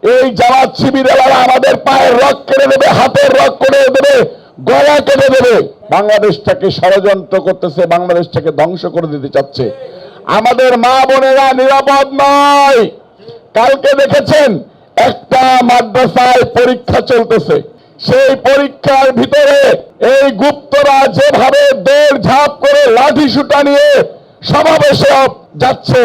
এই জামাত শিবিরেরা আমাদের পায়ের রক কেটে দেবে, হাতের রক কেটে দেবে, গলা কেটে দেবে। বাংলাদেশটাকে ষড়যন্ত্র করতেছে, বাংলাদেশটাকে ধ্বংস করে দিতে চাচ্ছে। আমাদের মা বোনেরা নিরাপদ নয়। কালকে দেখেছেন একটা মাদ্রাসায় পরীক্ষা চলতেছে, সেই পরীক্ষার ভিতরে এই গুপ্তরা যেভাবে দৌড় ঝাঁপ করে লাঠি সুটা নিয়ে সমাবেশে যাচ্ছে,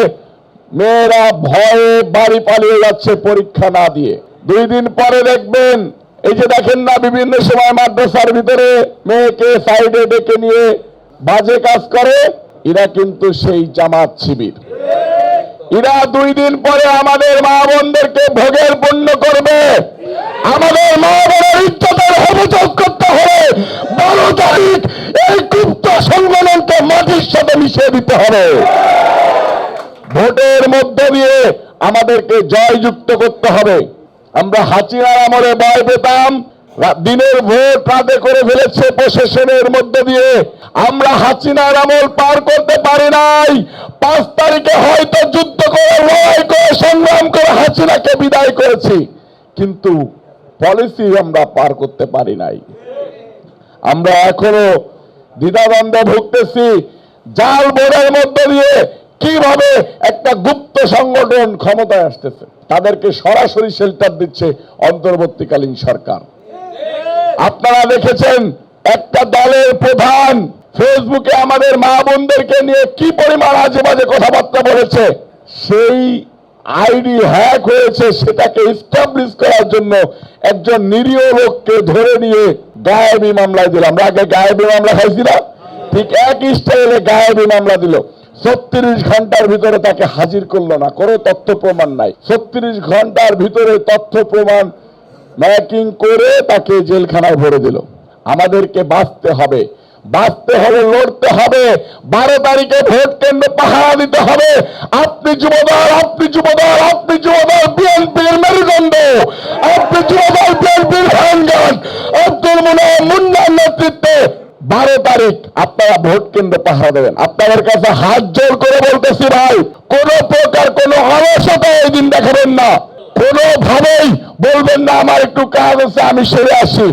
মেয়েরা ভয়ে বাড়ি পালিয়ে যাচ্ছে পরীক্ষা না দিয়ে। 2 দিন পরে দেখবেন, এই যে দেখেন না বিভিন্ন সময় মাদ্রাসার ভিতরে মেয়েকে সাইডে ডেকে নিয়ে বাজে কাজ করে, এরা কিন্তু সেই জামাত শিবির। এরা 2 দিন পরে আমাদের মা বোনদেরকে ভোগের পণ্য করবে। আমাদের মা বোনের ইজ্জতের অভিযোগ করতে হবে। 12 তারিখ এই গুপ্ত সংগঠনকে মাটির সাথে মিশিয়ে দিতে হবে। ভোটের মধ্য দিয়ে আমাদেরকে জয়যুক্ত করতে হবে। আমরা হাসিনার আমলে ভয় পেতাম, দিনের ভোট রাতে করে ফেলেছে প্রশাসনের মধ্য দিয়ে। আমরা হাসিনার আমল পার করতে পারি নাই। 5 তারিখে হয়তো যুদ্ধ করে, লড়াই করে, সংগ্রাম করে হাসিনাকে বিদায় করেছি, কিন্তু পলিসি আমরা পার করতে পারি নাই। আমরা এখনো দ্বিধাদ্বন্দ্বে ভুগতেছি। জাল ভোটের মধ্য দিয়ে কিভাবে একটা গুপ্ত সংগঠন ক্ষমতায় আসতেছে, তাদেরকে সরাসরি শেল্টার দিচ্ছে অন্তর্বর্তীকালীন সরকার। আপনারা দেখেছেন একটা দলের প্রধান ফেসবুকে আমাদের মা বোনদেরকে নিয়ে কি পরিমাণ আজে বাজে কথাবার্তা বলেছে। সেই আইডি হ্যাক হয়েছে, সেটাকে এস্টাবলিশ করার জন্য একজন নিরীহ লোককে ধরে নিয়ে গায়েবী মামলায় দিল। আমরা আগে গায়েবী মামলা খাইছিলাম, ঠিক একই স্টাইলে গায়েবী মামলা দিল। 36 ঘন্টার ভিতরে তাকে হাজির করলো না, কোনো তথ্য প্রমাণ নাই। 36 ঘন্টার ভিতরে তথ্য প্রমাণ ম্যাকিং করে তাকে জেলখানায় ভরে দিল। আমাদেরকে বাঁচতে হবে, লড়তে হবে। 12 তারিখে ভোট কেন্দ্রে পাহারা দিতে হবে। আপনি যুবদল, বিএনপির মেরুদণ্ড, আপনি যুবদল বিএনপির ভাঙ্গান, আব্দুল মুন্নার নেতৃত্বে 12 তারিখ আপনারা ভোট কেন্দ্রে পাহারা দেবেন। আপনাদের কাছে হাত জোর করে বলতেছি ভাই, কোন প্রকার কোন অলসতা এই দিন দেখাবেন না। কোনোভাবেই বলবেন না আমার একটু কাজ আছে আমি সেরে আসি।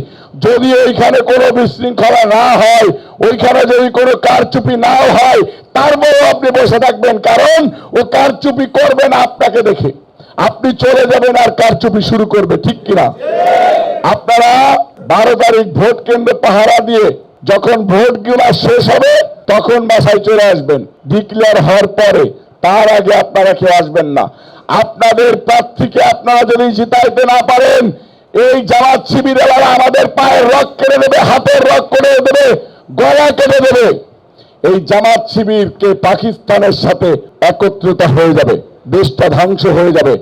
যদি ওইখানে কোনো বিশৃঙ্খলা না হয়, ওইখানে যদি কোনো কারচুপি নাও হয়, তারপরেও আপনি বসে থাকবেন, কারণ ও কারচুপি করবে না আপনাকে দেখে। আপনি চলে যাবেন আর কারচুপি শুরু করবে, ঠিক কিনা? আপনারা 12 তারিখ ভোট কেন্দ্রে পাহারা দিয়ে যখন ভোটগুলো শেষ হবে তখন বাসায় চলে আসবেন, ডিক্লেয়ার হওয়ার পরে। তার আগে আপনারা কেউ আসবেন না। আপনাদের প্রার্থীকে আপনারা যদি জিতাইতে না পারেন, এই জামাত শিবিরেরা আমাদের পায়ের রক কেটে দেবে, হাতের রক কেটে দেবে, গলা কেটে দেবে। এই জামাত শিবিরকে পাকিস্তানের সাথে একত্রিত হয়ে যাবে, দেশটা ধ্বংস হয়ে যাবে।